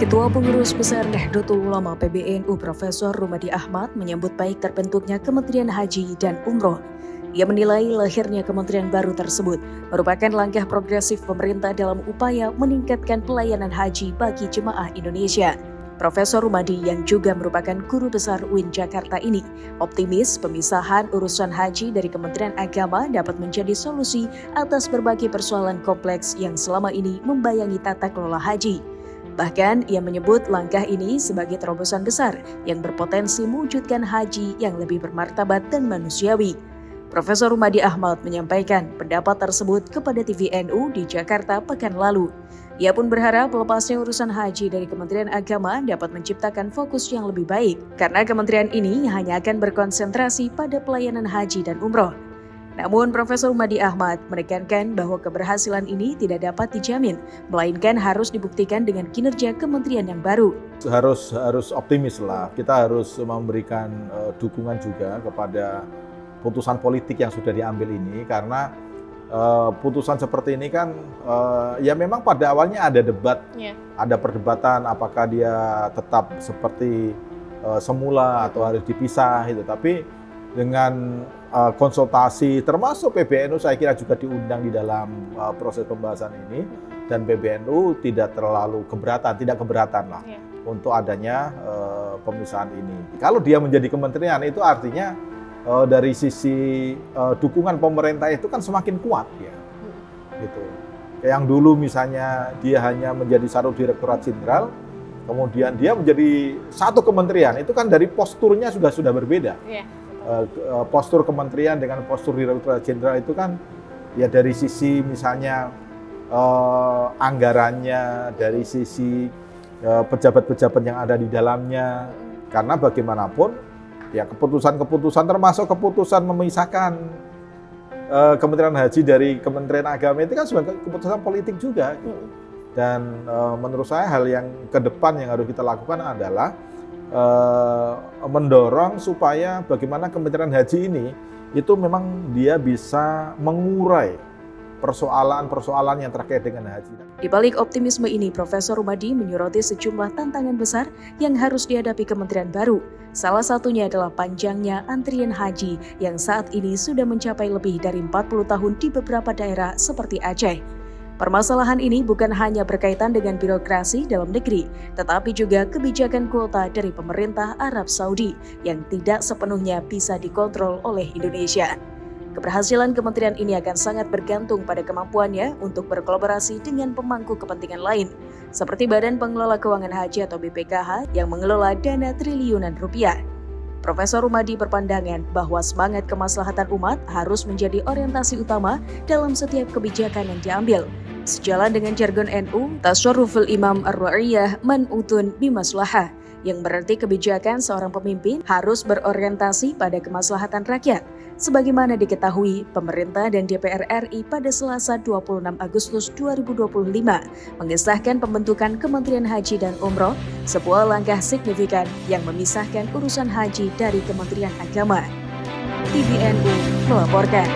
Ketua Pengurus Besar Nahdlatul Ulama PBNU Profesor Rumadi Ahmad menyambut baik terbentuknya Kementerian Haji dan Umroh. Ia menilai lahirnya kementerian baru tersebut merupakan langkah progresif pemerintah dalam upaya meningkatkan pelayanan haji bagi jemaah Indonesia. Profesor Rumadi yang juga merupakan guru besar UIN Jakarta ini optimis pemisahan urusan haji dari Kementerian Agama dapat menjadi solusi atas berbagai persoalan kompleks yang selama ini membayangi tata kelola haji. Bahkan ia menyebut langkah ini sebagai terobosan besar yang berpotensi mewujudkan haji yang lebih bermartabat dan manusiawi. Profesor Rumadi Ahmad menyampaikan pendapat tersebut kepada TVNU di Jakarta pekan lalu. Ia pun berharap lepasnya urusan haji dari Kementerian Agama dapat menciptakan fokus yang lebih baik, karena kementerian ini hanya akan berkonsentrasi pada pelayanan haji dan umroh. Namun Profesor Rumadi Ahmad menekankan bahwa keberhasilan ini tidak dapat dijamin, melainkan harus dibuktikan dengan kinerja kementerian yang baru. Harus optimis lah, kita harus memberikan dukungan juga kepada putusan politik yang sudah diambil ini, karena putusan seperti ini kan ya memang pada awalnya ada debat, ada perdebatan apakah dia tetap seperti semula atau harus dipisah itu. Tapi dengan konsultasi termasuk PBNU saya kira juga diundang di dalam proses pembahasan ini, dan PBNU tidak terlalu keberatan lah untuk adanya pemisahan ini. Kalau dia menjadi kementerian itu artinya dari sisi dukungan pemerintah itu kan semakin kuat ya, gitu. Yang dulu misalnya dia hanya menjadi satu direktorat jenderal, kemudian dia menjadi satu kementerian, itu kan dari posturnya sudah berbeda. Postur kementerian dengan postur direktorat jenderal itu kan ya dari sisi misalnya anggarannya, dari sisi pejabat-pejabat yang ada di dalamnya, karena bagaimanapun ya keputusan-keputusan termasuk keputusan memisahkan Kementerian Haji dari Kementerian Agama itu kan sebagai keputusan politik juga. Dan menurut saya hal yang ke depan yang harus kita lakukan adalah mendorong supaya bagaimana Kementerian Haji ini itu memang dia bisa mengurai persoalan-persoalan yang terkait dengan haji. Di balik optimisme ini, Profesor Rumadi menyoroti sejumlah tantangan besar yang harus dihadapi kementerian baru. Salah satunya adalah panjangnya antrian haji yang saat ini sudah mencapai lebih dari 40 tahun di beberapa daerah seperti Aceh. Permasalahan ini bukan hanya berkaitan dengan birokrasi dalam negeri, tetapi juga kebijakan kuota dari pemerintah Arab Saudi yang tidak sepenuhnya bisa dikontrol oleh Indonesia. Keberhasilan kementerian ini akan sangat bergantung pada kemampuannya untuk berkolaborasi dengan pemangku kepentingan lain, seperti Badan Pengelola Keuangan Haji atau BPKH yang mengelola dana triliunan rupiah. Profesor Rumadi berpandangan bahwa semangat kemaslahatan umat harus menjadi orientasi utama dalam setiap kebijakan yang diambil. Sejalan dengan jargon NU, Tasarruful Imam Ar-Ra'iyah Man'utun Bimaslahah, yang berarti kebijakan seorang pemimpin harus berorientasi pada kemaslahatan rakyat. Sebagaimana diketahui, pemerintah dan DPR RI pada Selasa 26 Agustus 2025 mengesahkan pembentukan Kementerian Haji dan Umroh, sebuah langkah signifikan yang memisahkan urusan haji dari Kementerian Agama. TVNU melaporkan.